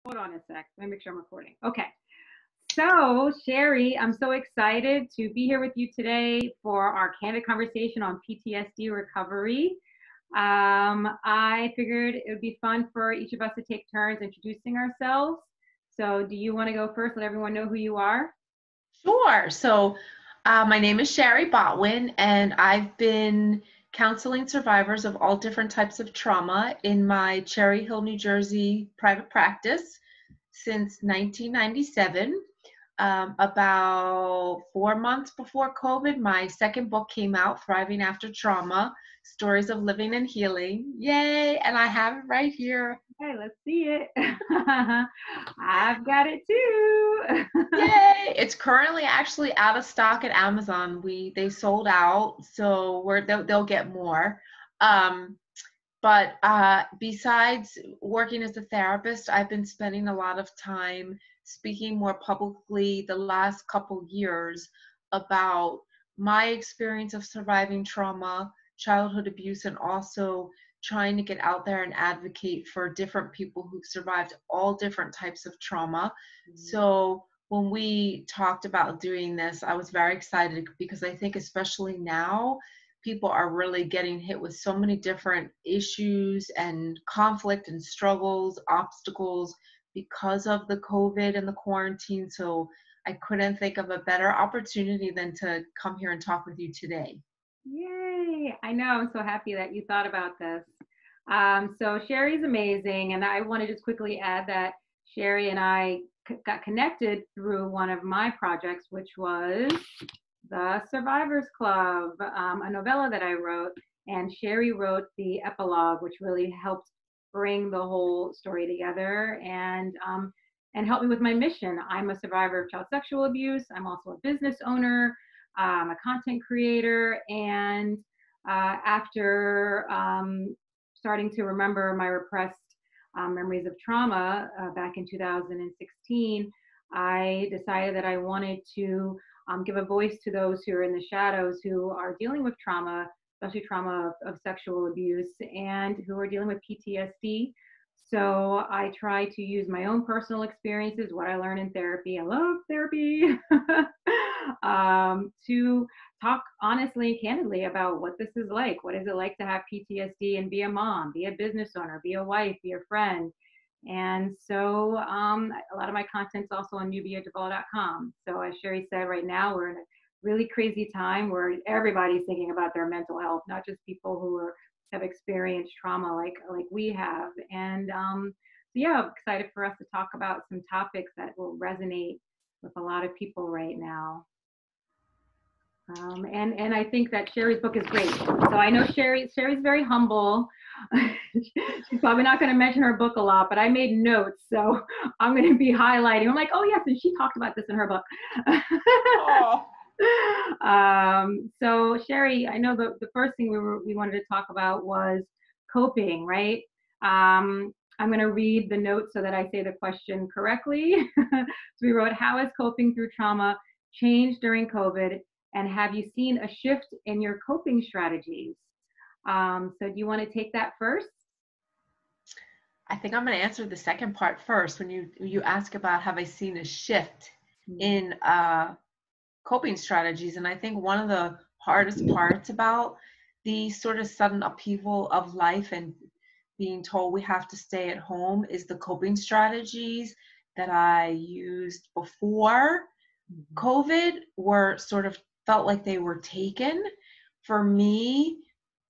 Hold on a sec. Let me make sure I'm recording. Okay. So, Shari, I'm so excited to be here with you today for our candid conversation on PTSD recovery. I figured it would be fun for each of us to take turns introducing ourselves. So, do you want to go first? Let everyone know who you are. Sure. My name is Shari Botwin, and I've been counseling survivors of all different types of trauma in my Cherry Hill, New Jersey private practice since 1997. About 4 months before COVID, my second book came out, Thriving After Trauma, Stories of Living and Healing. Yay! And I have it right here. Okay, let's see it. I've got it too. Yay! It's currently actually out of stock at Amazon. They sold out, so they'll get more. Um, but besides working as a therapist, I've been spending a lot of time speaking more publicly the last couple years about my experience of surviving trauma, childhood abuse, and also trying to get out there and advocate for different people who've survived all different types of trauma. So when we talked about doing this, I was very excited because I think especially now, people are really getting hit with so many different issues and conflict and struggles, obstacles because of the COVID and the quarantine. So I couldn't think of a better opportunity than to come here and talk with you today. Yay! I know. I'm so happy that you thought about this. So Shari's amazing, and I want to just quickly add that Shari and I got connected through one of my projects, which was the Survivors Club, a novella that I wrote, and Shari wrote the epilogue, which really helped bring the whole story together and help me with my mission. I'm a survivor of child sexual abuse. I'm also a business owner, a content creator, and after starting to remember my repressed memories of trauma back in 2016, I decided that I wanted to give a voice to those who are in the shadows who are dealing with trauma, especially trauma of sexual abuse, and who are dealing with PTSD. So I try to use my own personal experiences, what I learned in therapy. I love therapy. To talk honestly and candidly about what this is like. What is it like to have PTSD and be a mom, be a business owner, be a wife, be a friend? And so a lot of my content's also on NubiaDuVall.com. So as Shari said, right now we're in a really crazy time where everybody's thinking about their mental health, not just people who have experienced trauma like we have. And so yeah, I'm excited for us to talk about some topics that will resonate with a lot of people right now. And I think that Shari's book is great. So I know Shari's very humble. She's probably not going to mention her book a lot, but I made notes, so I'm going to be highlighting. I'm like, oh yes, and she talked about this in her book. Oh. So Shari, I know the first thing we wanted to talk about was coping, right? I'm going to read the notes so that I say the question correctly. So we wrote, how has coping through trauma changed during COVID? And have you seen a shift in your coping strategies? So do you want to take that first? I think I'm going to answer the second part first. When you ask about have I seen a shift in coping strategies, and I think one of the hardest parts about the sort of sudden upheaval of life and being told we have to stay at home is the coping strategies that I used before COVID were sort of felt like they were taken. For me,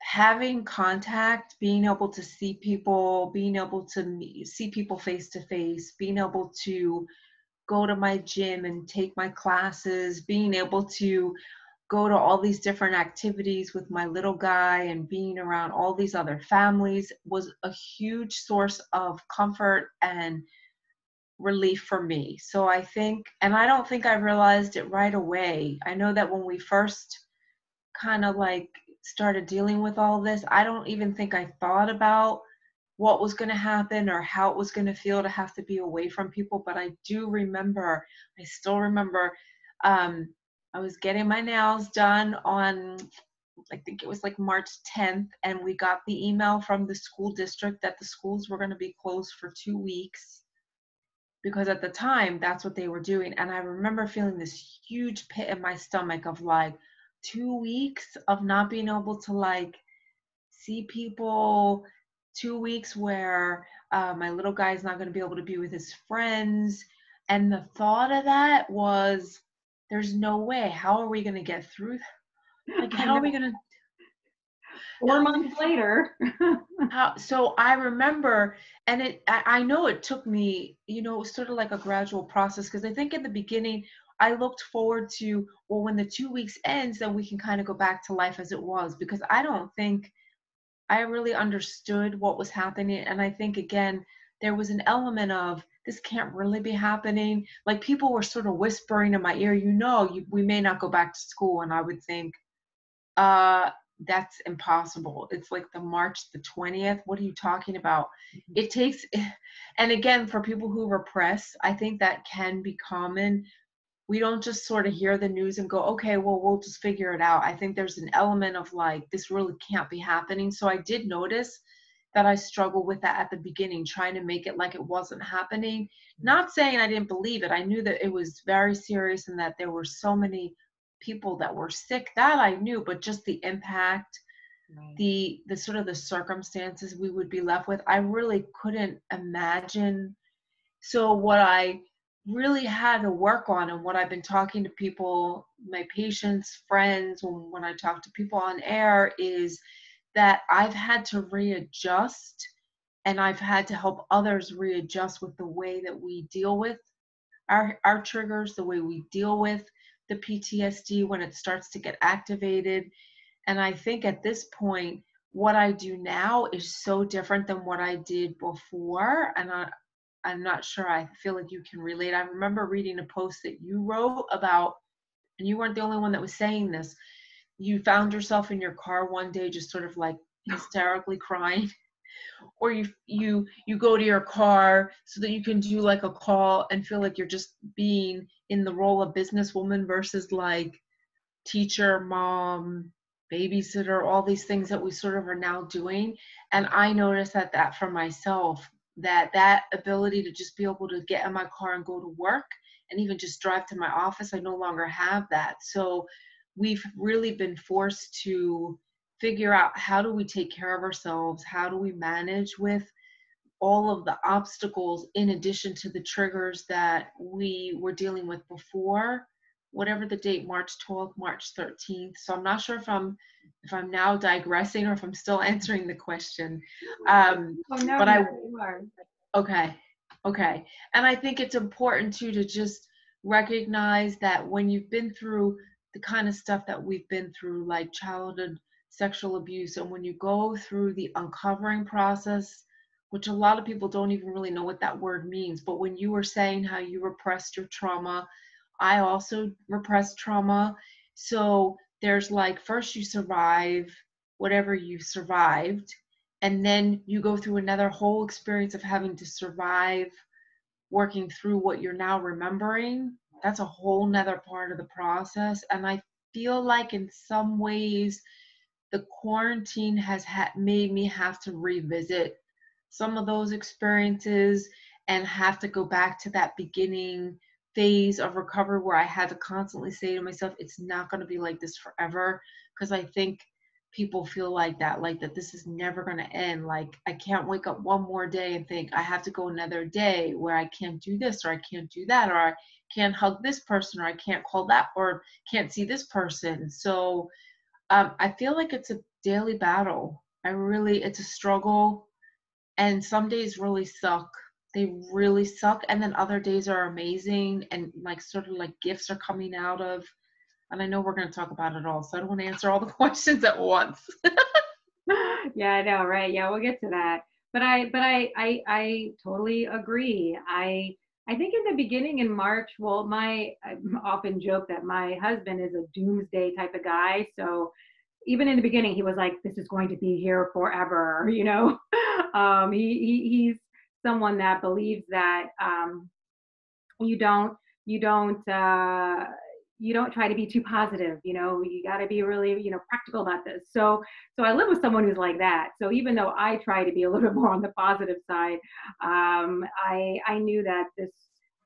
having contact, being able to see people, being able to see people face to face, being able to go to my gym and take my classes, being able to go to all these different activities with my little guy and being around all these other families was a huge source of comfort and relief for me. So I think, and I don't think I realized it right away. I know that when we first kind of like started dealing with all this, I don't even think I thought about what was going to happen or how it was going to feel to have to be away from people. But I do remember, I still remember, I was getting my nails done on, I think it was like March 10th, and we got the email from the school district that the schools were going to be closed for 2 weeks. because at the time that's what they were doing. And I remember feeling this huge pit in my stomach of like 2 weeks of not being able to like see people, 2 weeks where my little guy is not going to be able to be with his friends. And the thought of that was, there's no way. How are we going to get through that? Like, I how know. are we going to, 4 months later. so I remember, and I know it took me, you know, it was sort of like a gradual process, because I think in the beginning, I looked forward to, well, when the 2 weeks ends, then we can kind of go back to life as it was, because I don't think I really understood what was happening. And I think, again, there was an element of, this can't really be happening. Like, people were sort of whispering in my ear, we may not go back to school. And I would think, that's impossible. It's like the March the 20th. What are you talking about? It takes, and again, for people who repress, I think that can be common. We don't just sort of hear the news and go, okay, well, we'll just figure it out. I think there's an element of like, this really can't be happening. So I did notice that I struggled with that at the beginning, trying to make it like it wasn't happening. Not saying I didn't believe it. I knew that it was very serious and that there were so many people that were sick. That I knew, but just the impact, Right. the sort of the circumstances we would be left with, I really couldn't imagine. So what I really had to work on, and what I've been talking to people, my patients, friends, when I talk to people on air, is that I've had to readjust, and I've had to help others readjust with the way that we deal with our triggers, the way we deal with the PTSD when it starts to get activated. And I think at this point, what I do now is so different than what I did before. And I'm not sure, I feel like you can relate. I remember reading a post that you wrote about, and you weren't the only one that was saying this. You found yourself in your car one day just sort of like hysterically crying, or you go to your car so that you can do like a call and feel like you're just being in the role of businesswoman versus like teacher, mom, babysitter, all these things that we sort of are now doing. And I noticed that for myself, that ability to just be able to get in my car and go to work and even just drive to my office, I no longer have that. So we've really been forced to figure out, how do we take care of ourselves? How do we manage with all of the obstacles in addition to the triggers that we were dealing with before, whatever the date, March 12th, March 13th. So I'm not sure if I'm now digressing or if I'm still answering the question. Oh no, But you are. okay. And I think it's important too to just recognize that when you've been through the kind of stuff that we've been through, like childhood sexual abuse, and when you go through the uncovering process, which a lot of people don't even really know what that word means, but when you were saying how you repressed your trauma, I also repressed trauma. So there's like, first you survive whatever you survived, and then you go through another whole experience of having to survive working through what you're now remembering. That's a whole nother part of the process. And I feel like in some ways the quarantine has made me have to revisit some of those experiences and have to go back to that beginning phase of recovery where I had to constantly say to myself, it's not going to be like this forever. Because I think people feel like that this is never going to end. Like, I can't wake up one more day and think I have to go another day where I can't do this, or I can't do that, or I can't hug this person, or I can't call that, or can't see this person. So I feel like it's a daily battle. It's a struggle. And some days really suck. They really suck. And then other days are amazing, and like sort of like gifts are coming out of. And I know we're going to talk about it all, so I don't want to answer all the questions at once. Yeah, I know, right? Yeah, we'll get to that. But I totally agree. I think in the beginning in March, well, I often joke that my husband is a doomsday type of guy. So even in the beginning, he was like, "This is going to be here forever," you know. He's someone that believes that you don't you don't you don't try to be too positive. You know, you got to be really, practical about this. So I live with someone who's like that. So even though I try to be a little bit more on the positive side, I knew that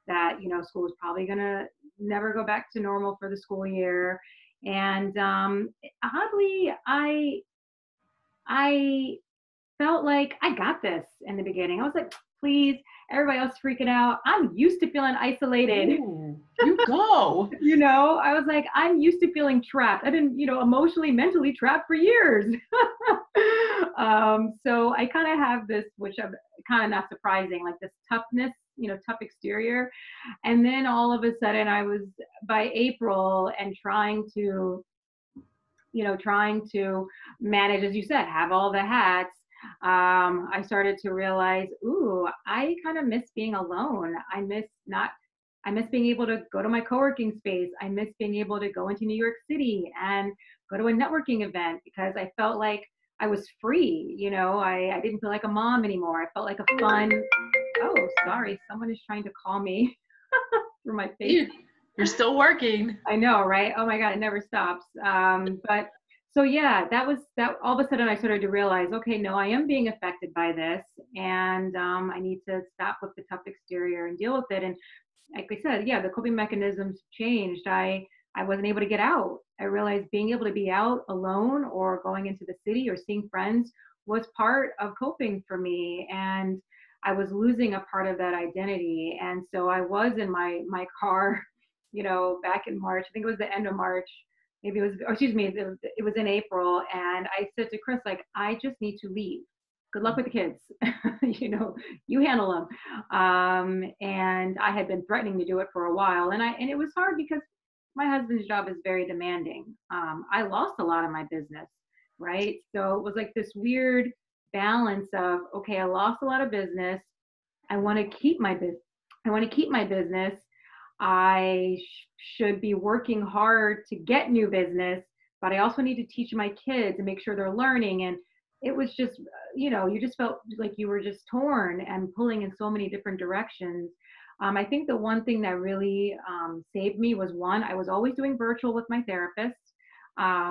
that, school was probably going to never go back to normal for the school year. And oddly, I felt like I got this in the beginning. I was like, please, everybody else freaking out. I'm used to feeling isolated. Ooh, you go. I was like, I'm used to feeling trapped. I've been, emotionally, mentally trapped for years. So I kind of have this, which I'm kind of not surprising, like this toughness, tough exterior. And then all of a sudden I was by April and trying to manage, as you said, have all the hats. I started to realize, ooh, I kind of miss being alone. I miss being able to go to my co-working space. I miss being able to go into New York City and go to a networking event because I felt like I was free. I didn't feel like a mom anymore. I felt like a fun, oh, sorry, someone is trying to call me through my face. You're still working. I know, right? Oh my God, it never stops. But so yeah, that all of a sudden I started to realize, okay, no, I am being affected by this, and I need to stop with the tough exterior and deal with it. And like I said, yeah, the coping mechanisms changed. I wasn't able to get out. I realized being able to be out alone or going into the city or seeing friends was part of coping for me. And I was losing a part of that identity. And so I was in my car, back in March. I think it was the end of March. Maybe it was, or excuse me, it was in April. And I said to Chris, like, I just need to leave. Good luck with the kids. You handle them. And I had been threatening to do it for a while. And it was hard because my husband's job is very demanding. I lost a lot of my business, right? So it was like this weird balance of, okay, I lost a lot of business. I want to keep my business. I should be working hard to get new business, but I also need to teach my kids and make sure they're learning. And it was just, you just felt like you were just torn and pulling in so many different directions. I think the one thing that really saved me was, one, I was always doing virtual with my therapist.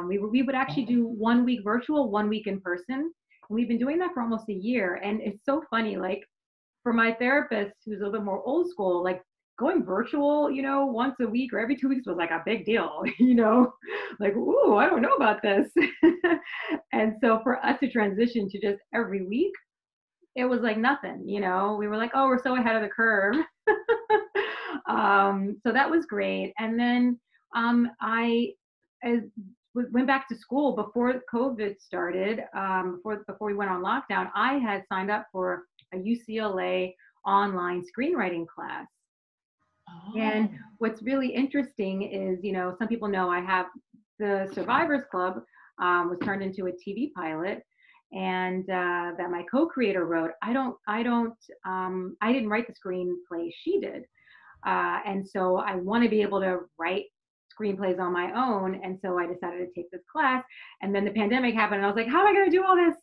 We would actually do 1 week virtual, 1 week in person. And we've been doing that for almost a year. And it's so funny, like for my therapist, who's a little bit more old school, like going virtual, once a week or every 2 weeks was like a big deal, like, ooh, I don't know about this. And so for us to transition to just every week, it was like nothing, we were like, oh, we're so ahead of the curve. So that was great. And then I went back to school before COVID started, before we went on lockdown. I had signed up for a UCLA online screenwriting class. Oh. And what's really interesting is, some people know I have the Survivors Club was turned into a TV pilot, and that my co-creator wrote. I didn't write the screenplay, she did. And so I want to be able to write screenplays on my own. And so I decided to take this class, and then the pandemic happened and I was like, how am I going to do all this?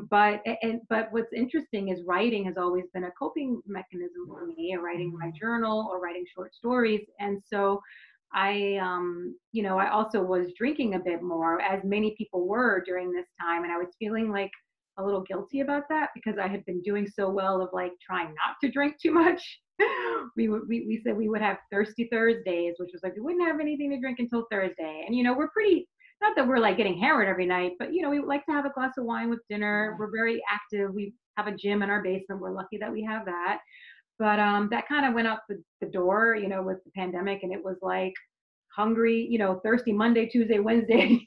But what's interesting is writing has always been a coping mechanism for me, writing my journal or writing short stories. And so I also was drinking a bit more, as many people were during this time. And I was feeling like a little guilty about that because I had been doing so well of like trying not to drink too much. We said we would have thirsty Thursdays, which was like we wouldn't have anything to drink until Thursday. And we're pretty, not that we're like getting hammered every night, but we like to have a glass of wine with dinner. We're very active. We have a gym in our basement. We're lucky that we have that. But that kind of went out the door, with the pandemic, and it was like hungry, thirsty Monday, Tuesday, Wednesday,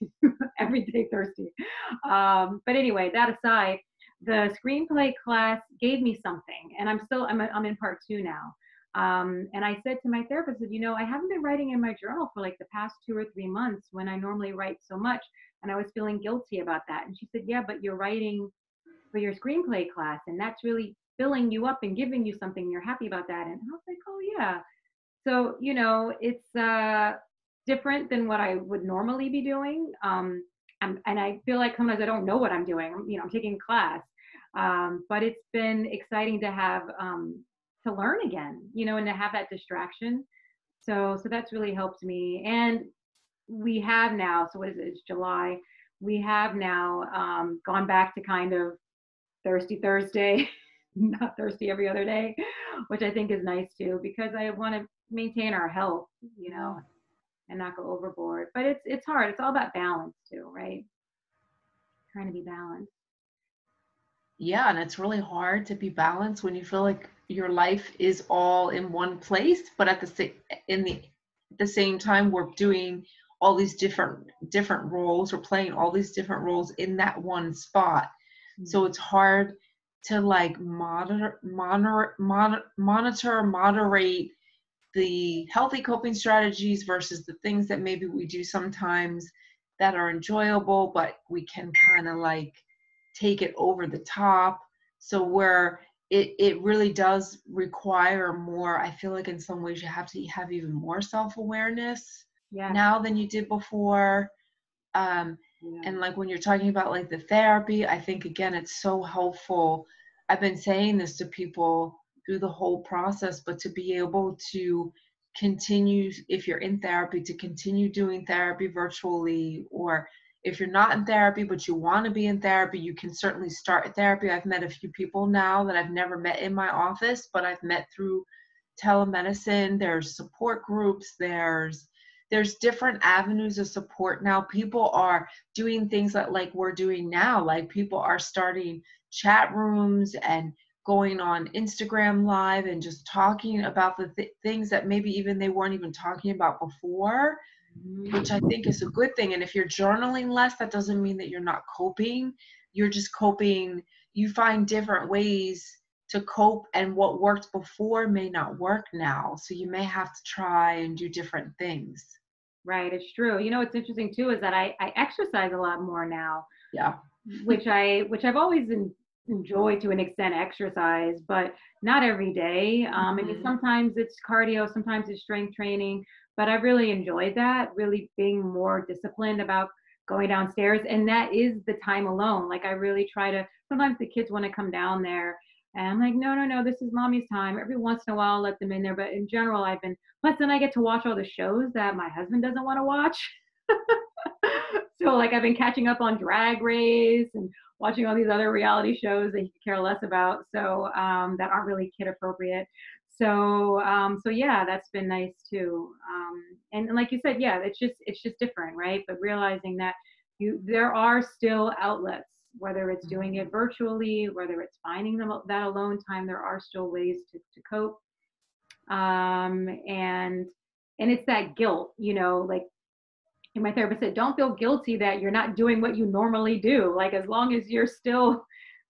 every day thirsty. But anyway, that aside, the screenplay class gave me something, and I'm in part 2 now. And I said to my therapist, I haven't been writing in my journal for like the past 2 or 3 months when I normally write so much, and I was feeling guilty about that. And she said, yeah, but you're writing for your screenplay class, and that's really filling you up and giving you something. You're happy about that. And I was like, oh yeah. So, it's different than what I would normally be doing. And I feel like sometimes I don't know what I'm doing. I'm taking a class, but it's been exciting to have to learn again, and to have that distraction. So that's really helped me. And we have now, so what is it? It's July. We have now gone back to kind of thirsty Thursday, not thirsty every other day. which I think is nice too, because I want to maintain our health, Yeah. and not go overboard. But it's hard. It's all about balance too, right? Trying to be balanced. Yeah, and it's really hard to be balanced when you feel like your life is all in one place, but at the same time we're doing all these different roles, we're playing all these different roles in that one spot. So it's hard to like moderate the healthy coping strategies versus the things that maybe we do sometimes that are enjoyable, but we can kind of like take it over the top. So where it really does require more, I feel like in some ways you have to have even more self-awareness Yeah. now than you did before. And like when you're talking about like the therapy, I think again, it's so helpful. I've been saying this to people through the whole process, but to be able to continue, if you're in therapy, to continue doing therapy virtually, or if you're not in therapy, but you want to be in therapy, you can certainly start therapy. I've met a few people now that I've never met in my office, but I've met through telemedicine. There's support groups, there's different avenues of support now. People are doing things that like we're doing now. Like people are starting chat rooms and going on Instagram Live and just talking about the things that maybe even they weren't even talking about before, which I think is a good thing. And if you're journaling less, that doesn't mean that you're not coping. You're just coping. You find different ways to cope, and what worked before may not work now. So you may have to try and do different things. Right, it's true. What's interesting too is that I exercise a lot more now. Yeah. Which I've always enjoyed to an extent, exercise, but not every day. I mean, sometimes it's cardio, sometimes it's strength training, but I've really enjoyed that, really being more disciplined about going downstairs. And that is the time alone. Like I really try to, sometimes the kids want to come down there and I'm like, no, this is mommy's time. Every once in a while, I'll let them in there. But in general, plus then I get to watch all the shows that my husband doesn't want to watch. So like I've been catching up on Drag Race and watching all these other reality shows that he could care less about. So that aren't really kid appropriate. So yeah, that's been nice too. And like you said, yeah, it's just different, right? But realizing that there are still outlets, whether it's doing it virtually, whether it's finding that alone time, there are still ways to cope. And it's that guilt, like my therapist said, don't feel guilty that you're not doing what you normally do. Like as long as you're still,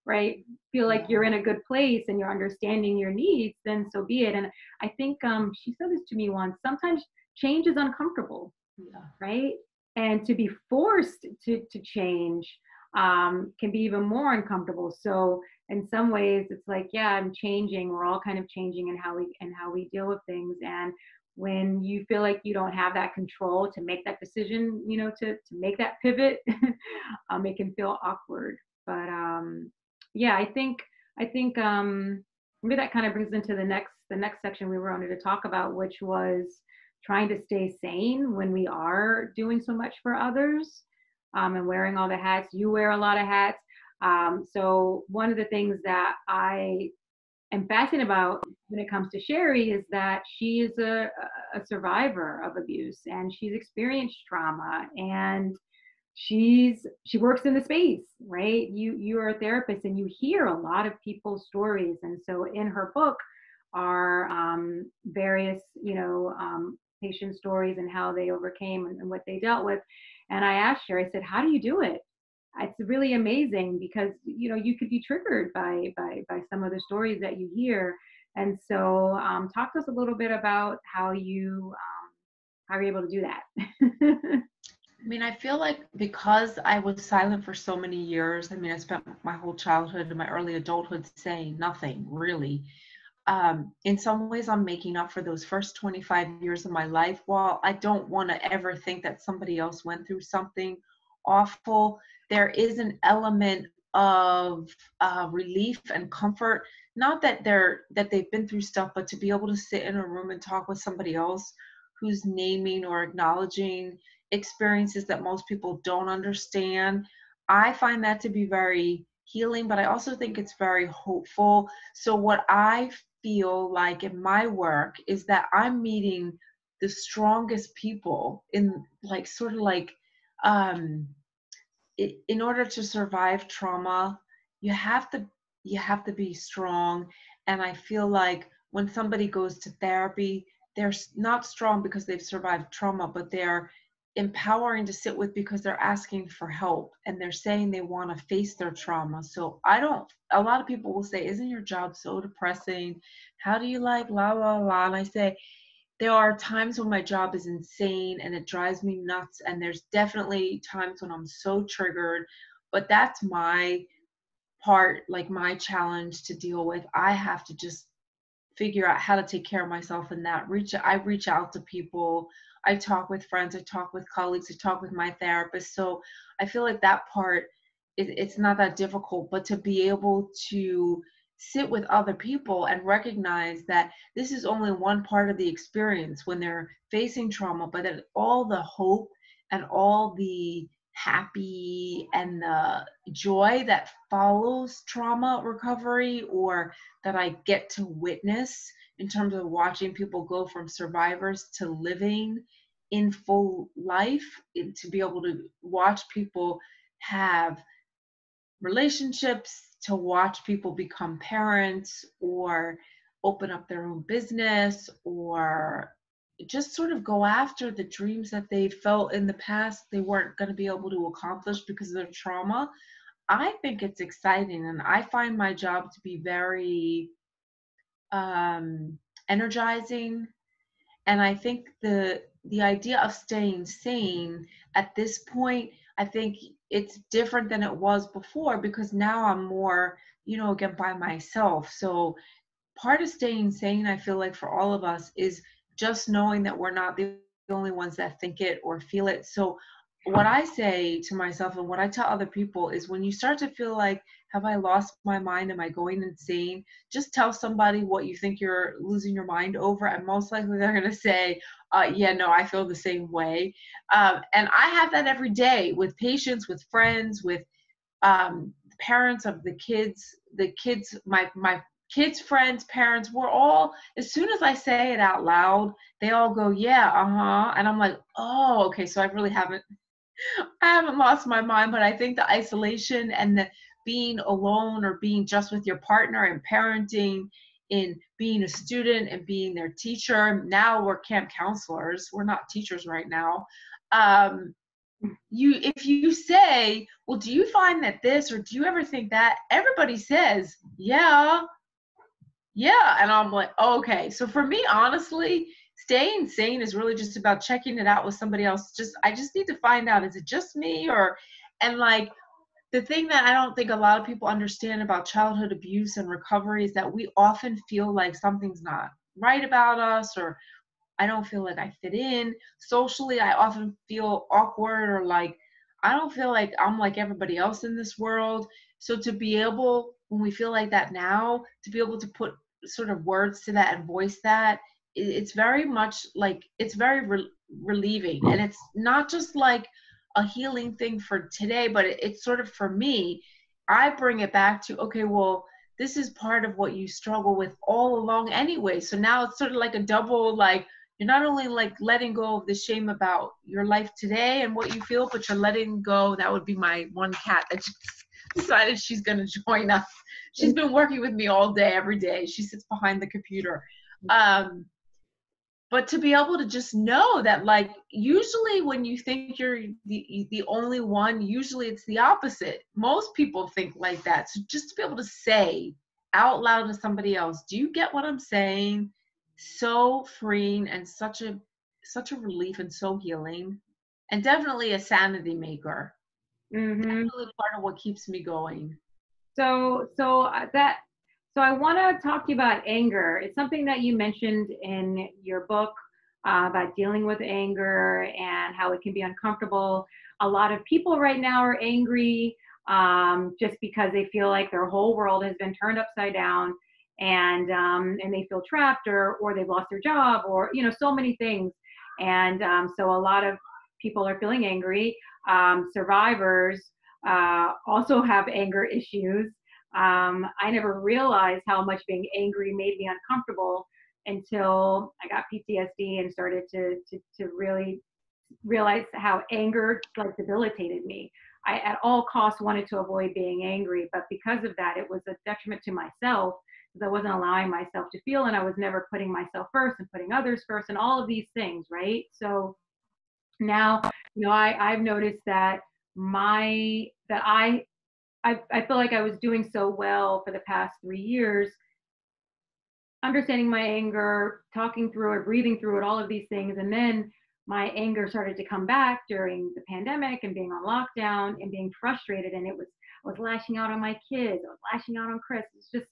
right, feel like you're in a good place and you're understanding your needs, then so be it. And I think she said this to me once, sometimes change is uncomfortable, right? And to be forced to change can be even more uncomfortable. So in some ways it's like, yeah, I'm changing. We're all kind of changing in how we deal with things. And when you feel like you don't have that control to make that decision, to make that pivot, it can feel awkward. But yeah, I think maybe that kind of brings into the next section we wanted to talk about, which was trying to stay sane when we are doing so much for others, and wearing all the hats. You wear a lot of hats. So one of the things that I am fascinated about when it comes to Shari is that she is a survivor of abuse, and she's experienced trauma, and she works in the space, right? You are a therapist and you hear a lot of people's stories. And so in her book are various, patient stories and how they overcame and what they dealt with. And I asked her, I said, how do you do it? It's really amazing because you could be triggered by some of the stories that you hear. And so talk to us a little bit about how you're able to do that. I mean, I feel like because I was silent for so many years, I mean, I spent my whole childhood and my early adulthood saying nothing really. In some ways, I'm making up for those first 25 years of my life. While I don't want to ever think that somebody else went through something awful, there is an element of relief and comfort. Not that they've been through stuff, but to be able to sit in a room and talk with somebody else who's naming or acknowledging experiences that most people don't understand. I find that to be very healing, but I also think it's very hopeful. So what I feel like in my work is that I'm meeting the strongest people in like sort of like in order to survive trauma, you have to you have to be strong. And I feel like when somebody goes to therapy, they're not strong because they've survived trauma, but they're empowering to sit with because they're asking for help and they're saying they want to face their trauma. So I don't, a lot of people will say, isn't your job so depressing? How do you like la la la? And I say, there are times when my job is insane and it drives me nuts, and there's definitely times when I'm so triggered, but that's my part, like my challenge to deal with. I have to just figure out how to take care of myself in that. I reach out to people, I talk with friends, I talk with colleagues, I talk with my therapist. So I feel like that part, it's not that difficult, but to be able to sit with other people and recognize that this is only one part of the experience when they're facing trauma, but that all the hope and all the happy and the joy that follows trauma recovery, or that I get to witness in terms of watching people go from survivors to living in full life, and to be able to watch people have relationships, to watch people become parents or open up their own business, or just sort of go after the dreams that they felt in the past they weren't going to be able to accomplish because of their trauma. I think it's exciting, and I find my job to be very energizing. And I think the idea of staying sane at this point, I think it's different than it was before, because now I'm more, again, by myself. So part of staying sane, I feel like for all of us, is just knowing that we're not the only ones that think it or feel it. So what I say to myself and what I tell other people is, when you start to feel like, have I lost my mind? Am I going insane? Just tell somebody what you think you're losing your mind over, and most likely they're going to say, yeah, no, I feel the same way. And I have that every day with patients, with friends, with parents of the kids, my kids' friends, parents. We're all, as soon as I say it out loud, they all go, yeah, uh-huh. And I'm like, oh, okay, so I haven't lost my mind. But I think the isolation and the being alone, or being just with your partner, and parenting, in being a student and being their teacher. Now we're camp counselors. We're not teachers right now. If you say, well, do you find that this, or do you ever think that? Everybody says, yeah. And I'm like, oh, okay. So for me, honestly, staying sane is really just about checking it out with somebody else. I just need to find out, is it just me? And like, the thing that I don't think a lot of people understand about childhood abuse and recovery is that we often feel like something's not right about us, or I don't feel like I fit in. Socially, I often feel awkward, or like I don't feel like I'm like everybody else in this world. So to be able, when we feel like that now, to be able to put sort of words to that and voice that, it's very much like, it's very relieving. And it's not just like a healing thing for today, but it's sort of, for me, I bring it back to, okay, well, this is part of what you struggle with all along anyway. So now it's sort of like a double, like, you're not only like letting go of the shame about your life today and what you feel, but you're letting go. That would be my one cat that just decided she's going to join us. She's been working with me all day, every day. She sits behind the computer. But to be able to just know that, like, usually when you think you're the only one, usually it's the opposite. Most people think like that. So just to be able to say out loud to somebody else, do you get what I'm saying? So freeing, and such a relief, and so healing, and definitely a sanity maker. Mm-hmm. Definitely part of what keeps me going. So I want to talk to you about anger. It's something that you mentioned in your book, about dealing with anger and how it can be uncomfortable. A lot of people right now are angry, just because they feel like their whole world has been turned upside down, and they feel trapped, or they've lost their job, or so many things. And so a lot of people are feeling angry. Survivors also have anger issues. I never realized how much being angry made me uncomfortable until I got PTSD and started to really realize how anger like debilitated me. I at all costs wanted to avoid being angry, but because of that, it was a detriment to myself because I wasn't allowing myself to feel, and I was never putting myself first and putting others first, and all of these things, right? So now, I've noticed that my that I feel like I was doing so well for the past 3 years, understanding my anger, talking through it, breathing through it, all of these things. And then my anger started to come back during the pandemic and being on lockdown and being frustrated. And I was lashing out on my kids. I was lashing out on Chris. It's just,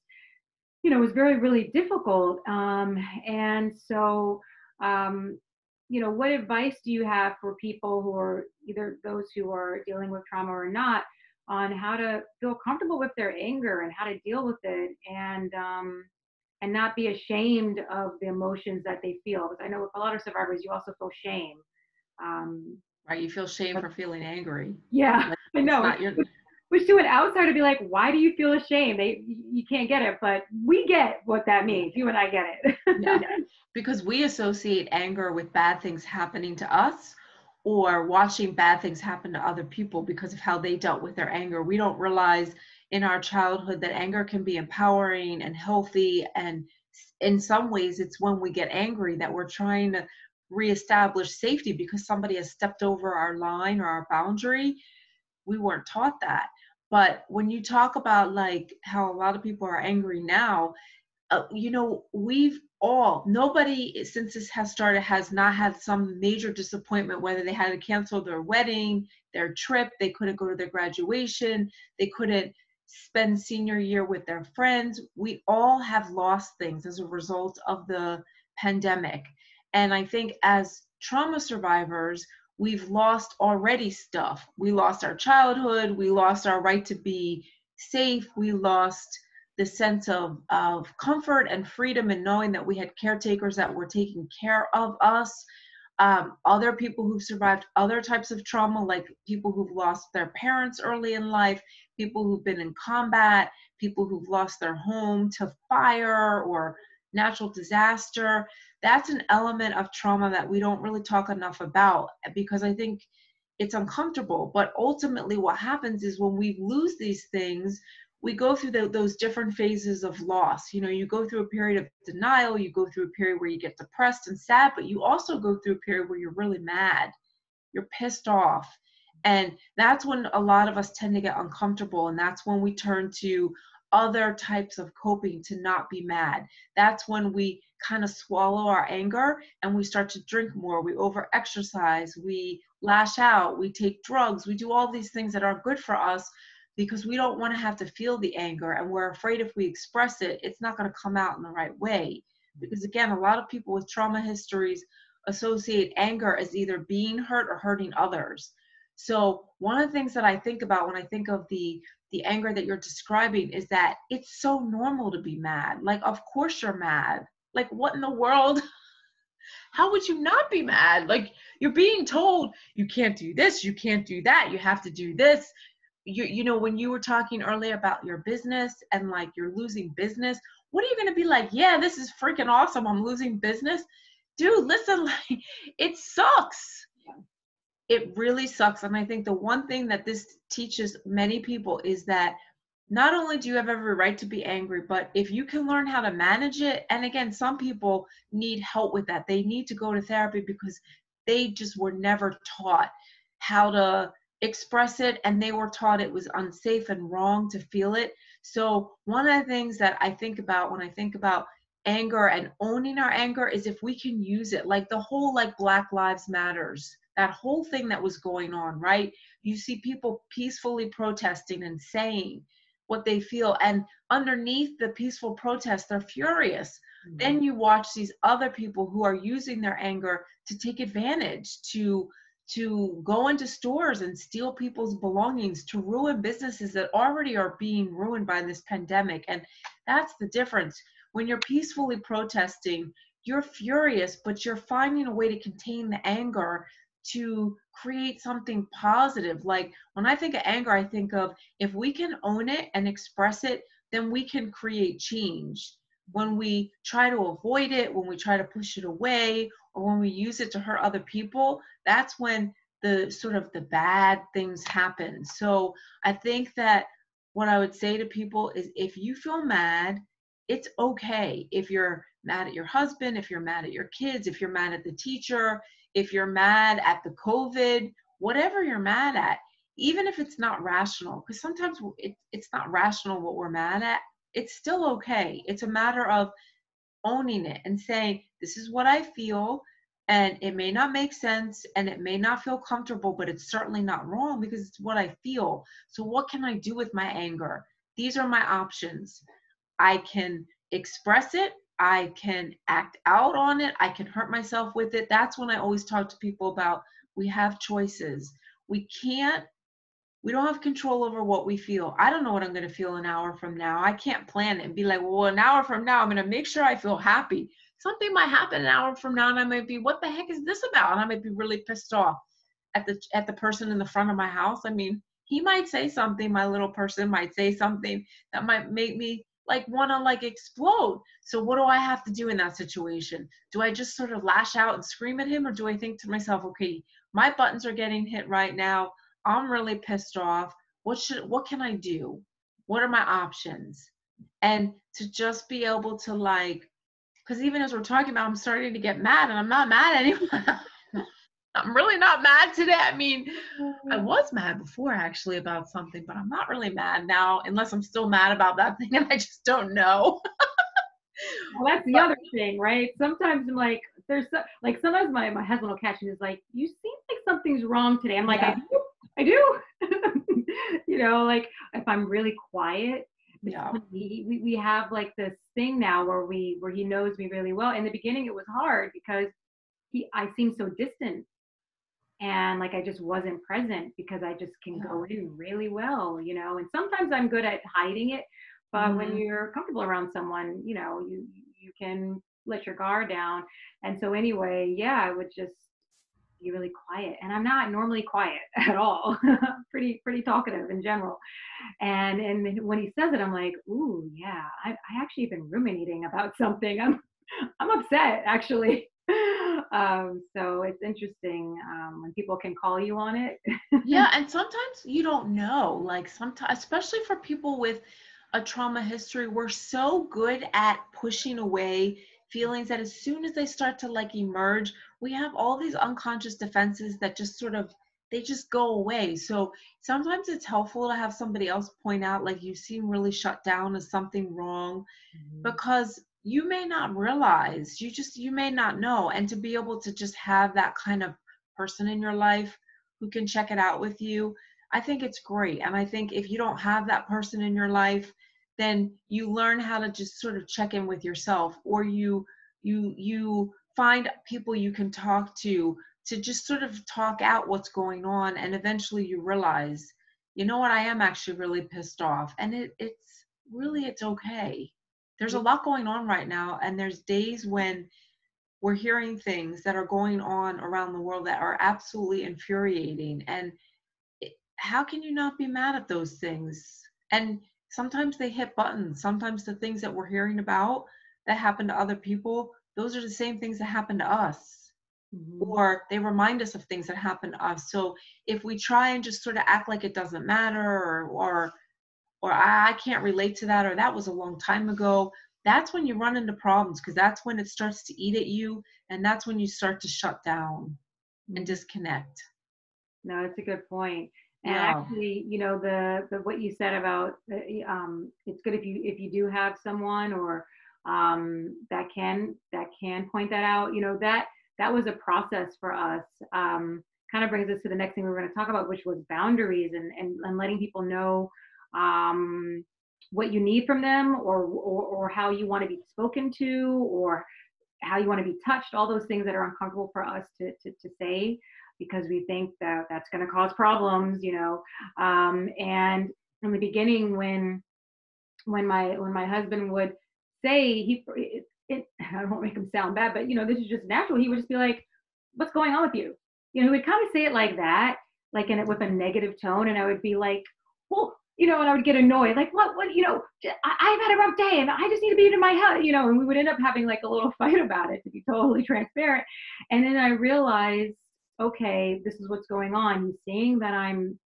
it was very, really difficult. And so, what advice do you have for people who are either those who are dealing with trauma or not, on how to feel comfortable with their anger and how to deal with it, and not be ashamed of the emotions that they feel? Because I know with a lot of survivors, you also feel shame. Right, you feel shame But for feeling angry. yeah, Like, I it's know. not your. Which to an outsider be like, why do you feel ashamed? You can't get it, but we get what that means. You and I get it. Yeah, because we associate anger with bad things happening to us or watching bad things happen to other people because of how they dealt with their anger. We don't realize in our childhood that anger can be empowering and healthy. And in some ways, it's when we get angry that we're trying to reestablish safety because somebody has stepped over our line or our boundary. We weren't taught that. But when you talk about like how a lot of people are angry now, we've nobody since this has started has not had some major disappointment, whether they had to cancel their wedding, their trip, they couldn't go to their graduation, they couldn't spend senior year with their friends. We all have lost things as a result of the pandemic. And I think as trauma survivors, we've lost already stuff. We lost our childhood, we lost our right to be safe, we lost the sense of comfort and freedom in knowing that we had caretakers that were taking care of us. Other people who've survived other types of trauma, like people who've lost their parents early in life, people who've been in combat, people who've lost their home to fire or natural disaster. That's an element of trauma that we don't really talk enough about because I think it's uncomfortable. But ultimately what happens is when we lose these things, we go through those different phases of loss. You go through a period of denial, you go through a period where you get depressed and sad, but you also go through a period where you're really mad, you're pissed off. And that's when a lot of us tend to get uncomfortable. And that's when we turn to other types of coping to not be mad. That's when we kind of swallow our anger and we start to drink more, we over exercise, we lash out, we take drugs, we do all these things that aren't good for us, because we don't want to have to feel the anger, and we're afraid if we express it, it's not going to come out in the right way. Because again, a lot of people with trauma histories associate anger as either being hurt or hurting others. So one of the things that I think about when I think of the anger that you're describing is that it's so normal to be mad. Like, of course you're mad. Like, what in the world? How would you not be mad? Like, you're being told you can't do this, you can't do that, you have to do this. When you were talking earlier about your business and like you're losing business, what are you going to be like? Yeah, this is freaking awesome, I'm losing business. Dude, listen, like, it sucks. It really sucks. And I think the one thing that this teaches many people is that not only do you have every right to be angry, but if you can learn how to manage it, and again, some people need help with that. They need to go to therapy because they just were never taught how to express it, and they were taught it was unsafe and wrong to feel it. So one of the things that I think about when I think about anger and owning our anger is if we can use it, like the whole like Black Lives Matters, that whole thing that was going on, right? You see people peacefully protesting and saying what they feel, and underneath the peaceful protest, they're furious. Mm-hmm. Then you watch these other people who are using their anger to take advantage, to go into stores and steal people's belongings, to ruin businesses that already are being ruined by this pandemic. And that's the difference. When you're peacefully protesting, you're furious, but you're finding a way to contain the anger to create something positive. Like when I think of anger, I think of if we can own it and express it, then we can create change. When we try to avoid it, when we try to push it away, or when we use it to hurt other people, that's when the sort of the bad things happen. So I think that what I would say to people is if you feel mad, it's okay. If you're mad at your husband, if you're mad at your kids, if you're mad at the teacher, if you're mad at the COVID, whatever you're mad at, even if it's not rational, because sometimes it's not rational what we're mad at, it's still okay. It's a matter of owning it and saying, this is what I feel, and it may not make sense and it may not feel comfortable, but it's certainly not wrong because it's what I feel. So what can I do with my anger? These are my options. I can express it. I can act out on it. I can hurt myself with it. That's when I always talk to people about we have choices. We don't have control over what we feel. I don't know what I'm going to feel an hour from now. I can't plan it and be like, well, an hour from now, I'm going to make sure I feel happy. Something might happen an hour from now and I might be, what the heck is this about? And I might be really pissed off at the person in the front of my house. I mean, he might say something, my little person might say something that might make me like want to like explode. So what do I have to do in that situation? Do I just sort of lash out and scream at him, or do I think to myself, okay, my buttons are getting hit right now. I'm really pissed off. What can I do? What are my options? And to just be able to like, because even as we're talking about, I'm starting to get mad, and I'm not mad at anyone. I'm really not mad today. I mean, I was mad before actually about something, but I'm not really mad now, unless I'm still mad about that thing and I just don't know. Well, that's the other thing, right? Sometimes I'm like, like sometimes my husband will catch me and is like, you seem like something's wrong today. I'm like, Yeah. I do. You know, like if I'm really quiet, Yeah. we have like this thing now where he knows me really well. In the beginning, it was hard because I seemed so distant, and like I just wasn't present because I just can go in really well, you know. And sometimes I'm good at hiding it, but when you're comfortable around someone, you know, you can let your guard down. And so anyway, yeah, I would just be really quiet, and I'm not normally quiet at all. Pretty talkative in general. And when he says it, I'm like, ooh, yeah, I actually been ruminating about something. I'm upset actually. So it's interesting when people can call you on it. Yeah, and sometimes you don't know. Like sometimes, especially for people with a trauma history, we're so good at pushing away feelings that as soon as they start to like emerge, we have all these unconscious defenses that just sort of they just go away. So sometimes it's helpful to have somebody else point out like you seem really shut down, is something wrong? Because you may not realize, you may not know, and to be able to just have that kind of person in your life who can check it out with you, I think it's great. And I think if you don't have that person in your life, then you learn how to just sort of check in with yourself, or you find people you can talk to just sort of talk out what's going on, and eventually you realize, you know what, I am actually really pissed off, and it's okay. There's a lot going on right now, and there's days when we're hearing things that are going on around the world that are absolutely infuriating. And how can you not be mad at those things? And sometimes they hit buttons. Sometimes the things that we're hearing about that happen to other people, those are the same things that happen to us. Or they remind us of things that happen to us. So if we try and just sort of act like it doesn't matter, or I can't relate to that, or that was a long time ago, that's when you run into problems, because that's when it starts to eat at you, and that's when you start to shut down and disconnect. No, it's a good point. And Yeah. actually, you know, the what you said about it's good if you do have someone or that can point that out. You know, that was a process for us. Kind of brings us to the next thing we were going to talk about, which was boundaries and letting people know what you need from them, or how you want to be spoken to, or how you want to be touched, all those things that are uncomfortable for us to say, because we think that that's going to cause problems, you know. And in the beginning, when my husband would say, I don't make him sound bad, but you know, this is just natural. He would just be like, "What's going on with you?" you know, he would kind of say it like that, like in it with a negative tone. And I would be like, well, you know, and I would get annoyed, like, what, you know, I've had a rough day and I just need to be in my house, you know, and we would end up having like a little fight about it, to be totally transparent. And then I realized, okay, this is what's going on. He's saying that I'm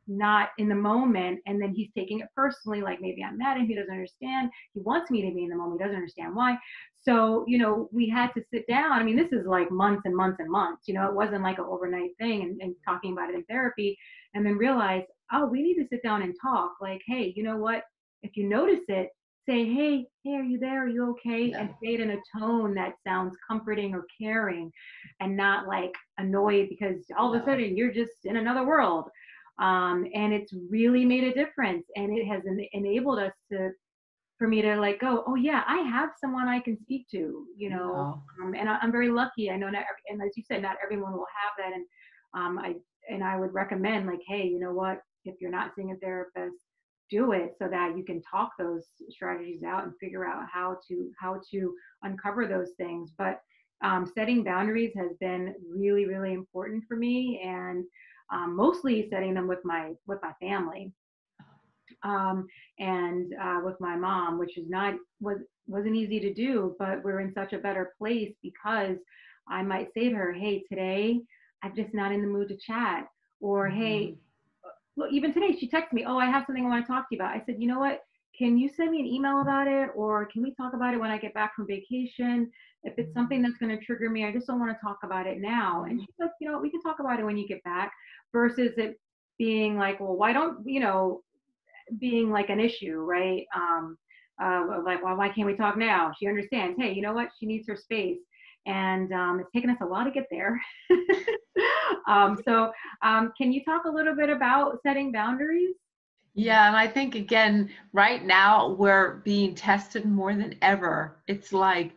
not in the moment, and then he's taking it personally, like maybe I'm mad and he doesn't understand. He wants me to be in the moment, he doesn't understand why. So, you know, we had to sit down. I mean, this is like months and months and months, you know, it wasn't like an overnight thing, and talking about it in therapy, and then realize, oh, we need to sit down and talk, like, hey, you know what, if you notice it, say, hey, are you there, are you okay? Yeah. And say it in a tone that sounds comforting or caring, and not like annoyed because all of a sudden you're just in another world. And it's really made a difference, and it has enabled us to, for me to like go, oh yeah, I have someone I can speak to, you know. Wow. And I'm very lucky. I know not, and as you said, not everyone will have that. And I would recommend, like, hey, you know what, if you're not seeing a therapist, do it, so that you can talk those strategies out and figure out how to uncover those things. But setting boundaries has been really, really important for me, and mostly setting them with my family, and with my mom, which is not wasn't easy to do, but we're in such a better place because I might say to her, hey, today I'm just not in the mood to chat, or hey, well, even today she texted me, oh, I have something I want to talk to you about. I said, you know what, can you send me an email about it, or can we talk about it when I get back from vacation? If it's something that's going to trigger me, I just don't want to talk about it now. And she's like, you know, we can talk about it when you get back, versus it being like, well, why don't, you know, being like an issue, right? Like, well, why can't we talk now? She understands, hey, you know what, she needs her space. And it's taken us a while to get there. Can you talk a little bit about setting boundaries? Yeah, and I think again, right now we're being tested more than ever. It's like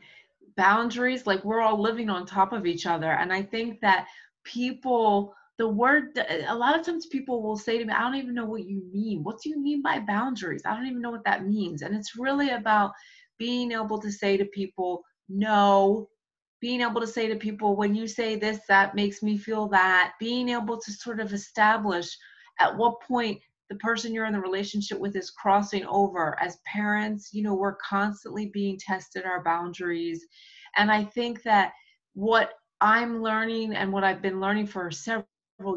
boundaries, like we're all living on top of each other. And I think that people, the word, a lot of times people will say to me, I don't even know what you mean. What do you mean by boundaries? I don't even know what that means. And it's really about being able to say to people, no, being able to say to people, when you say this, that makes me feel that, being able to sort of establish at what point the person you're in the relationship with is crossing over. As parents, you know, we're constantly being tested, our boundaries. And I think that what I'm learning, and what I've been learning for several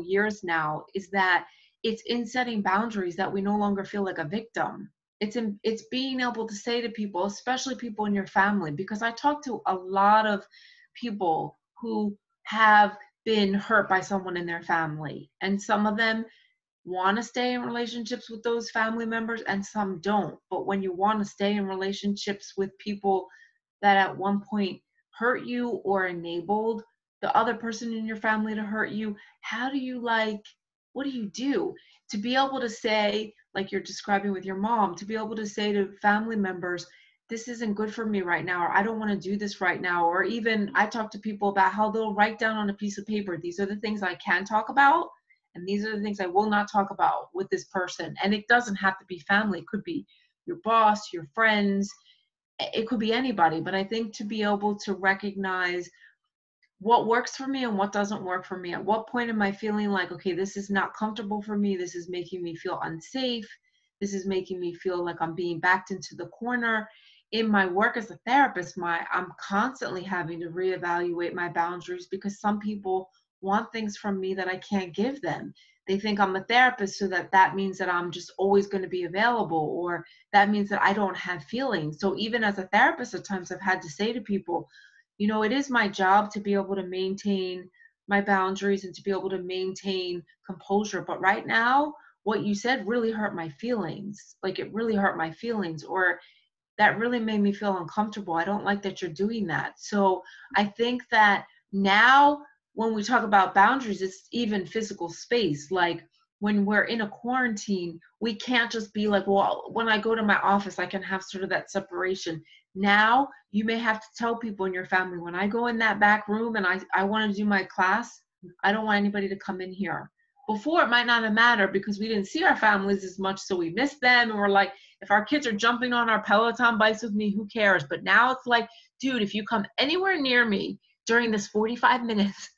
years now, is that it's in setting boundaries that we no longer feel like a victim. It's being able to say to people, especially people in your family, because I talk to a lot of people who have been hurt by someone in their family, and some of them want to stay in relationships with those family members and some don't. But when you want to stay in relationships with people that at one point hurt you or enabled the other person in your family to hurt you, how do you, like, what do you do to be able to say, like you're describing with your mom, to be able to say to family members, this isn't good for me right now, or I don't want to do this right now. Or even I talk to people about how they'll write down on a piece of paper, these are the things I can talk about, and these are the things I will not talk about with this person. And it doesn't have to be family. It could be your boss, your friends. It could be anybody. But I think to be able to recognize what works for me and what doesn't work for me. At what point am I feeling like, okay, this is not comfortable for me. This is making me feel unsafe. This is making me feel like I'm being backed into the corner. In my work as a therapist, I'm constantly having to reevaluate my boundaries, because some people want things from me that I can't give them. They think I'm a therapist, so that means that I'm just always going to be available, or that means that I don't have feelings. So even as a therapist, at times I've had to say to people, you know, it is my job to be able to maintain my boundaries and to be able to maintain composure. But right now, what you said really hurt my feelings. Like, it really hurt my feelings, or that really made me feel uncomfortable. I don't like that you're doing that. So I think that now, when we talk about boundaries, it's even physical space. Like, when we're in a quarantine, we can't just be like, well, when I go to my office, I can have sort of that separation. Now, you may have to tell people in your family, when I go in that back room and I want to do my class, I don't want anybody to come in here. Before, it might not have mattered because we didn't see our families as much, so we missed them. And we're like, if our kids are jumping on our Peloton bikes with me, who cares? But now it's like, dude, if you come anywhere near me during this 45 minutes,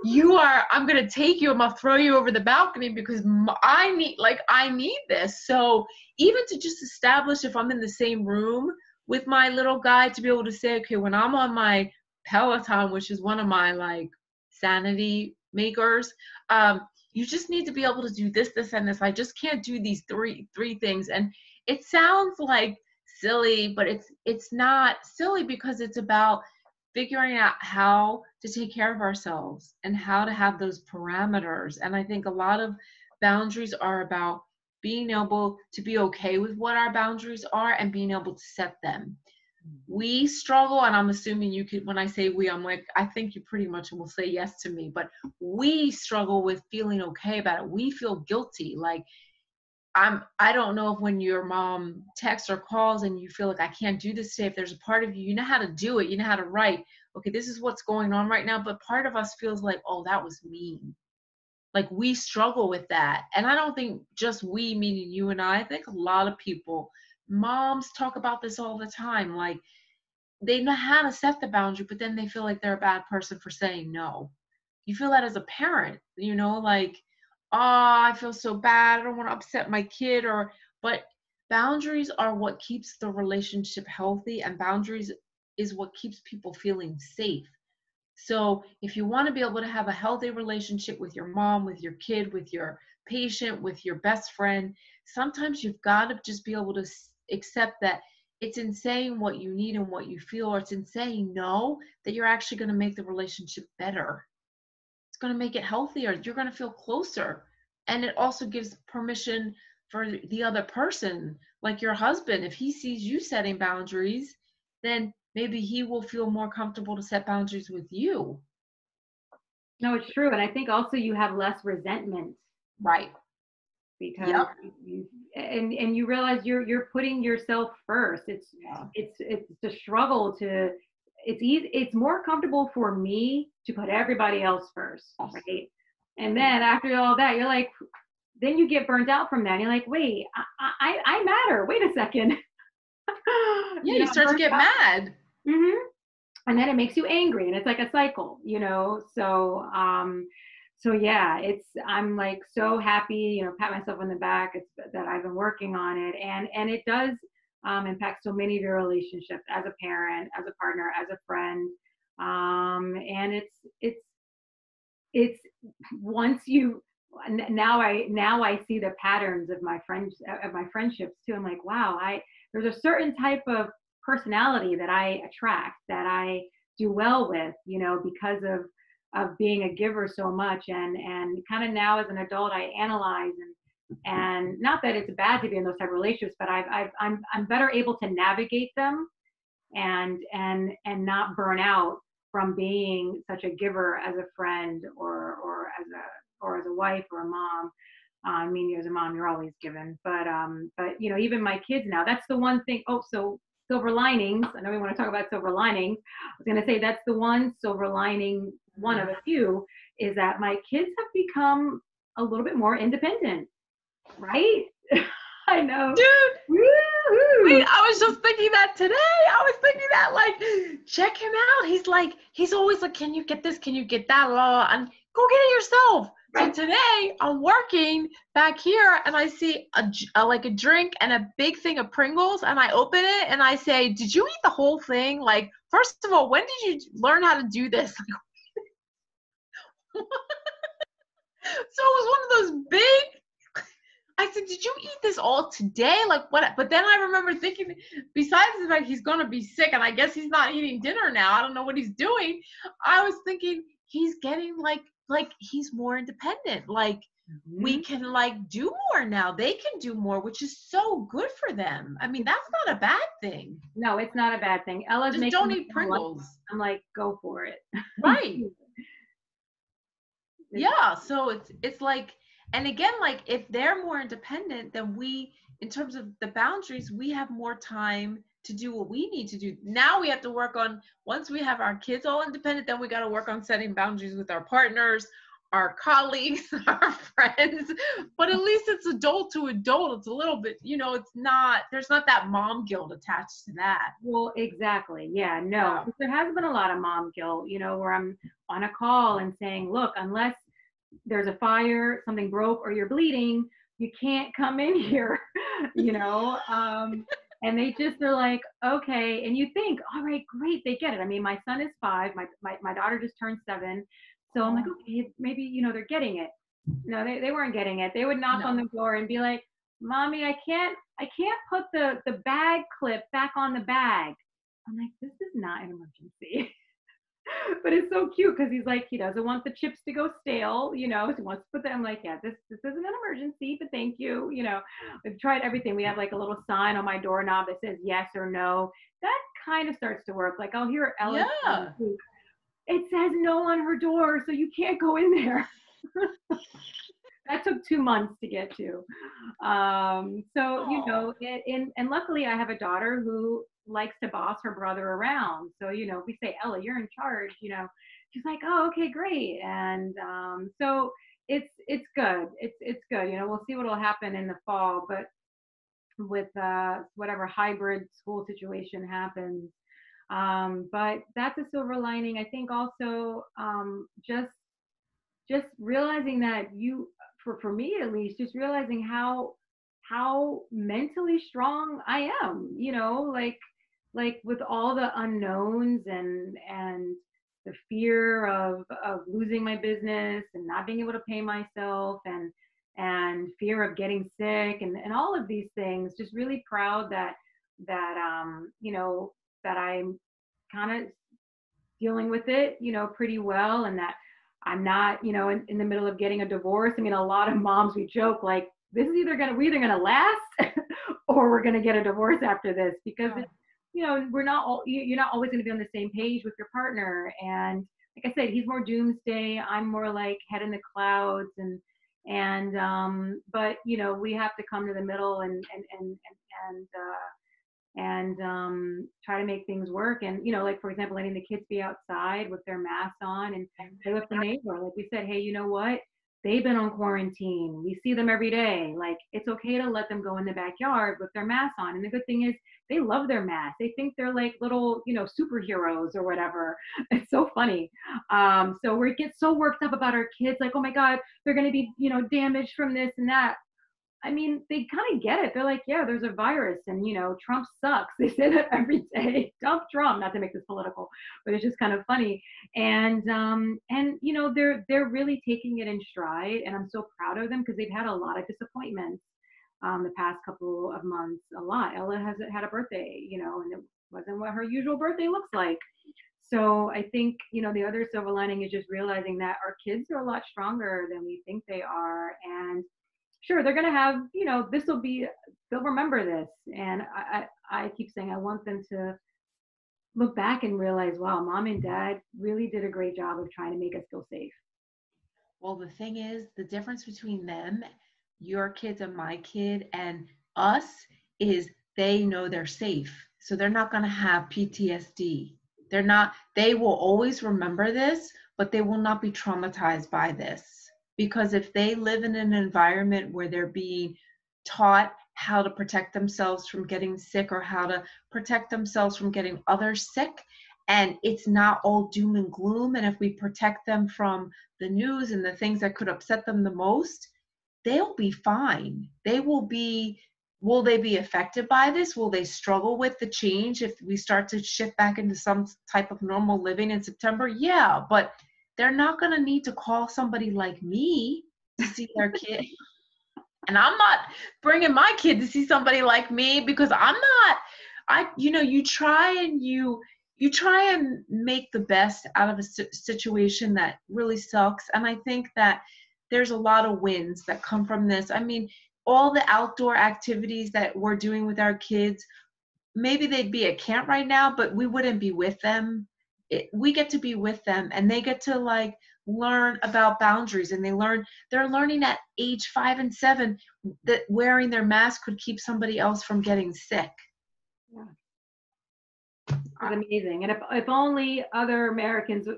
I'm going to take you, I'm going to throw you over the balcony because I need this. So even to just establish if I'm in the same room with my little guy, to be able to say, okay, when I'm on my Peloton, which is one of my like sanity makers, you just need to be able to do this, this, and this. I just can't do these three things. And it sounds like silly, but it's not silly, because it's about figuring out how to take care of ourselves and how to have those parameters. And I think a lot of boundaries are about being able to be okay with what our boundaries are and being able to set them. We struggle, and I'm assuming you could, when I say we, I'm like, I think you pretty much will say yes to me, but we struggle with feeling okay about it. We feel guilty. Like, I don't know if when your mom texts or calls and you feel like I can't do this today, if there's a part of you, you know how to do it, you know how to write, okay, this is what's going on right now, but part of us feels like, oh, that was mean. Like, we struggle with that. And I don't think just we, meaning you and I think a lot of people, moms talk about this all the time. Like, they know how to set the boundary, but then they feel like they're a bad person for saying no. You feel that as a parent, you know, like, oh, I feel so bad, I don't want to upset my kid, but boundaries are what keeps the relationship healthy, and boundaries is what keeps people feeling safe. So if you want to be able to have a healthy relationship with your mom, with your kid, with your patient, with your best friend, sometimes you've got to just be able to accept that it's in saying what you need and what you feel, or it's in saying no, that you're actually going to make the relationship better. It's going to make it healthier. You're going to feel closer. And it also gives permission for the other person, like your husband. If he sees you setting boundaries, then maybe he will feel more comfortable to set boundaries with you. No, it's true. And I think also you have less resentment. Right. Because and you realize you're putting yourself first. It's the struggle to, it's more comfortable for me to put everybody else first, right? And then after all that, you're like, then you get burnt out from that. And you're like, wait, I matter. Wait a second. Yeah, you start to get mad. Mm-hmm. And then it makes you angry, and it's like a cycle, you know? So yeah, I'm like so happy, you know, pat myself on the back that I've been working on it. And it does impact so many of your relationships as a parent, as a partner, as a friend. And it's once you, now I see the patterns of my friendships too. I'm like, wow, there's a certain type of personality that I attract, that I do well with, you know, because of being a giver so much. And kind of now as an adult, I analyze, and not that it's bad to be in those type of relationships, but I'm better able to navigate them and not burn out from being such a giver as a friend, or as a wife or a mom. I mean, as a mom, you're always given, but you know, even my kids now, that's the one thing. Oh, so silver linings. I know we want to talk about silver linings. I was going to say that's the one silver lining, one of a few, is that my kids have become a little bit more independent, right? I know. Dude, woo-hoo. Wait, I was just thinking that today. I was thinking that, like, check him out. He's always like, can you get this? Can you get that? And go get it yourself. So today I'm working back here, and I see a drink and a big thing of Pringles, and I open it and I say, did you eat the whole thing? Like, first of all, when did you learn how to do this? So it was one of those big, I said, did you eat this all today? Like, what? But then I remember thinking, besides the fact he's going to be sick, and I guess he's not eating dinner now, I don't know what he's doing. I was thinking he's getting like he's more independent. Like, we can like do more now. They can do more, which is so good for them. I mean, that's not a bad thing. No, it's not a bad thing. Ella's just don't eat Pringles. I'm like, go for it. Right. Yeah. So it's like, and again, like, if they're more independent, then we, in terms of the boundaries, we have more time to do what we need to do. Now we have to work on, once we have our kids all independent, then we got to work on setting boundaries with our partners, our colleagues, our friends, but at least it's adult to adult. It's a little bit, you know, there's not that mom guilt attached to that. Well, exactly. Yeah, no. There has been a lot of mom guilt, you know, where I'm on a call and saying, look, unless there's a fire, something broke, or you're bleeding, you can't come in here, you know. And they're like, okay. And you think, all right, great, they get it. I mean, my son is 5, my daughter just turned 7. So I'm like, okay, maybe, you know, they're getting it. No, they weren't getting it. They would knock on the door and be like, Mommy, I can't put the bag clip back on the bag. I'm like, this is not an emergency. But it's so cute because he's like, he doesn't want the chips to go stale, you know, so he wants to put that. I'm like, yeah, this isn't an emergency, but thank you. You know, we've tried everything. We have like a little sign on my doorknob that says yes or no. That kind of starts to work. Like I'll hear Ella. Yeah. It says no on her door, so you can't go in there. That took 2 months to get to. So, you know, and luckily I have a daughter who likes to boss her brother around. So, you know, if we say, Ella, you're in charge, you know, she's like, oh, okay, great. And so it's good. It's good. You know, we'll see what will happen in the fall, but with whatever hybrid school situation happens. But that's a silver lining. I think also just realizing that for me at least, just realizing how mentally strong I am, you know, like with all the unknowns and the fear of losing my business and not being able to pay myself and fear of getting sick and all of these things, just really proud that you know, that I'm kind of dealing with it, you know, pretty well, and that I'm not, you know, in the middle of getting a divorce. I mean, a lot of moms, we joke like, we're either gonna last or we're gonna get a divorce after this, because it's, you know, you're not always gonna be on the same page with your partner. And like I said, he's more doomsday, I'm more like head in the clouds, but you know, we have to come to the middle and try to make things work. And you know, like for example, letting the kids be outside with their masks on and play with the neighbor. Like we said, hey, you know what, they've been on quarantine, we see them every day, like it's okay to let them go in the backyard with their masks on. And the good thing is they love their masks, they think they're like little, you know, superheroes or whatever. It's so funny. So we get so worked up about our kids, like, oh my god, they're going to be, you know, damaged from this and that. I mean, they kind of get it. They're like, yeah, there's a virus, and you know, Trump sucks. They say that every day. Dump Trump. Not to make this political, but it's just kind of funny. And you know, they're really taking it in stride, and I'm so proud of them because they've had a lot of disappointments the past couple of months. A lot. Ella has had a birthday, you know, and it wasn't what her usual birthday looks like. So I think, you know, the other silver lining is just realizing that our kids are a lot stronger than we think they are, and sure, they're going to have, you know, they'll remember this. And I keep saying I want them to look back and realize, wow, mom and dad really did a great job of trying to make us feel safe. Well, the thing is, the difference between them, your kids and my kid, and us is they know they're safe. So they're not going to have PTSD. They will always remember this, but they will not be traumatized by this. Because if they live in an environment where they're being taught how to protect themselves from getting sick or how to protect themselves from getting others sick, and it's not all doom and gloom, and if we protect them from the news and the things that could upset them the most, they'll be fine. Will they be affected by this? Will they struggle with the change if we start to shift back into some type of normal living in September? Yeah, but they're not going to need to call somebody like me to see their kid. And I'm not bringing my kid to see somebody like me because you try and make the best out of a situation that really sucks. And I think that there's a lot of wins that come from this. I mean, all the outdoor activities that we're doing with our kids, maybe they'd be at camp right now, but we wouldn't be with them. We get to be with them, and they get to like learn about boundaries, and they're learning at age 5 and 7 that wearing their mask could keep somebody else from getting sick. Yeah. It's amazing. And if only other Americans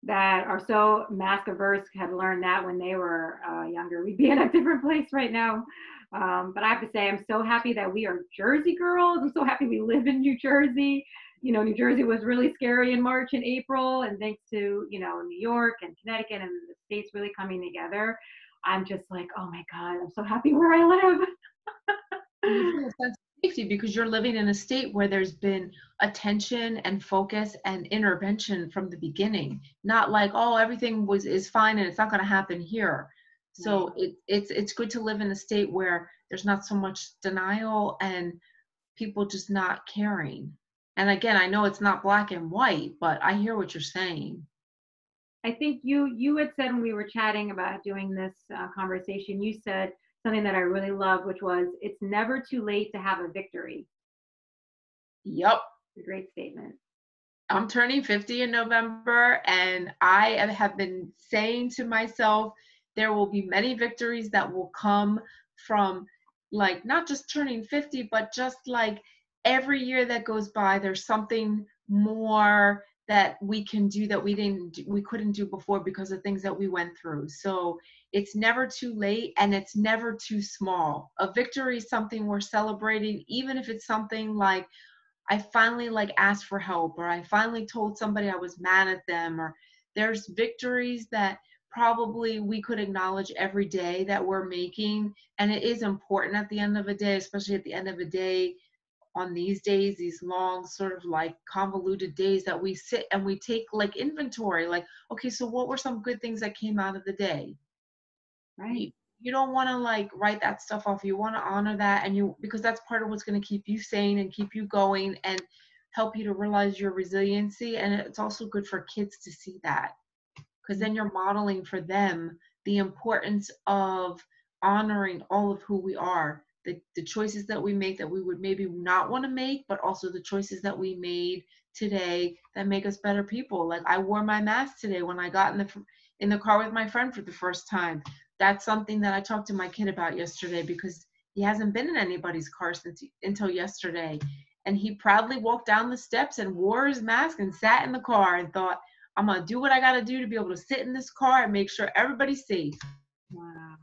that are so mask averse had learned that when they were younger, we'd be in a different place right now. But I have to say, I'm so happy that we are Jersey girls. I'm so happy we live in New Jersey. You know, New Jersey was really scary in March and April, and thanks to, you know, New York and Connecticut and the states really coming together, I'm just like, oh my God, I'm so happy where I live. You feel a sense of safety because you're living in a state where there's been attention and focus and intervention from the beginning. Not like, oh, everything is fine and it's not going to happen here. So it's good to live in a state where there's not so much denial and people just not caring. And again, I know it's not black and white, but I hear what you're saying. I think you had said when we were chatting about doing this conversation, you said something that I really loved, which was, it's never too late to have a victory. Yep. A great statement. I'm turning 50 in November, and I have been saying to myself, there will be many victories that will come from, like, not just turning 50, but just like every year that goes by, there's something more that we can do that we couldn't do before because of things that we went through. So it's never too late, and it's never too small. A victory is something we're celebrating, even if it's something like, I finally like asked for help, or I finally told somebody I was mad at them, or there's victories that probably we could acknowledge every day that we're making. And it is important at the end of a day, especially at the end of a day, on these days, these long sort of like convoluted days, that we sit and we take like inventory, like, okay, so what were some good things that came out of the day? Right. You don't want to like write that stuff off. You want to honor that, and because that's part of what's going to keep you sane and keep you going and help you to realize your resiliency. And it's also good for kids to see that, because then you're modeling for them the importance of honoring all of who we are, the choices that we make that we would maybe not want to make, but also the choices that we made today that make us better people. Like, I wore my mask today when I got in the car with my friend for the first time. That's something that I talked to my kid about yesterday, because he hasn't been in anybody's car until yesterday. And he proudly walked down the steps and wore his mask and sat in the car and thought, I'm going to do what I got to do to be able to sit in this car and make sure everybody's safe. Wow.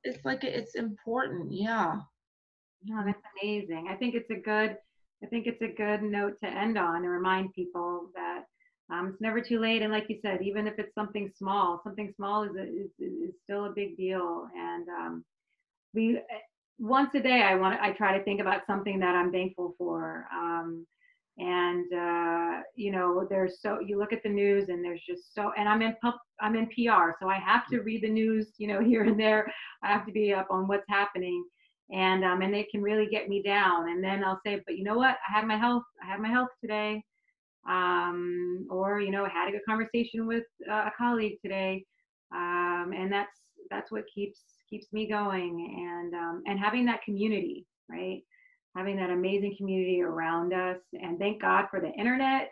It's like, it's important. Yeah. No, that's amazing. I think it's a good note to end on, and remind people that it's never too late. And like you said, even if it's something small is still a big deal. And we once a day, I try to think about something that I'm thankful for. And you know, you look at the news, and there's just and I'm in PR, so I have to read the news, you know, here and there. I have to be up on what's happening, and it can really get me down. And then I'll say, but you know what? I have my health today. Or, you know, I had a good conversation with a colleague today. And that's what keeps me going. And having that community, right? Having that amazing community around us. And thank God for the internet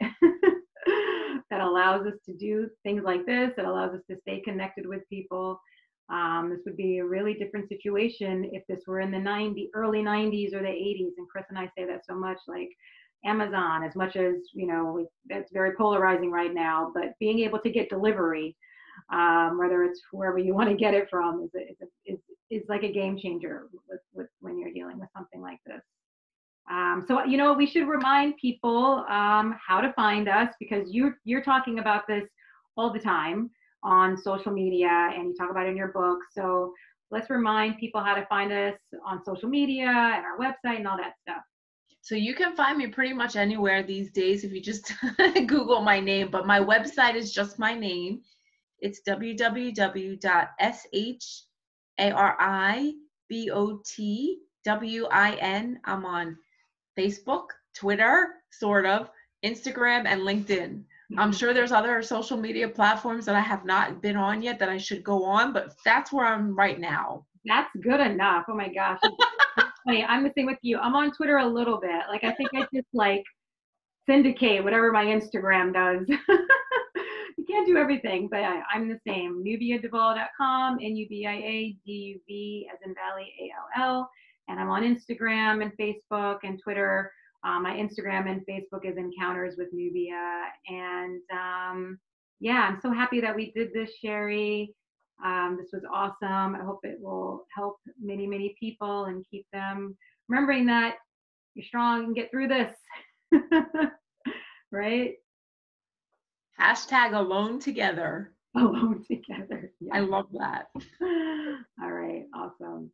that allows us to do things like this, that allows us to stay connected with people. This would be a really different situation if this were in the early 90s or the 80s. And Chris and I say that so much, like Amazon, as much as, you know, that's very polarizing right now, but being able to get delivery, whether it's wherever you want to get it from, is like a game changer with when you're dealing with something like this. So, you know, we should remind people how to find us, because you're talking about this all the time on social media, and you talk about it in your book. So let's remind people how to find us on social media and our website and all that stuff. So you can find me pretty much anywhere these days if you just Google my name, but my website is just my name. It's www.sharibotwin. I'm on Facebook, Twitter, sort of, Instagram, and LinkedIn. I'm sure there's other social media platforms that I have not been on yet that I should go on, but that's where I'm right now. That's good enough. Oh my gosh. Hey, I'm the same with you. I'm on Twitter a little bit. Like, I think I just like syndicate whatever my Instagram does. You can't do everything, but I'm the same. NubiaDuVall.com, NUBIADUV as in Valley, ALL. And I'm on Instagram and Facebook and Twitter. My Instagram and Facebook is Encounters with Nubia. And yeah, I'm so happy that we did this, Shari. This was awesome. I hope it will help many, many people and keep them remembering that you're strong and get through this. Right? Hashtag alone together. Alone together. I Yeah. love that. All right. Awesome.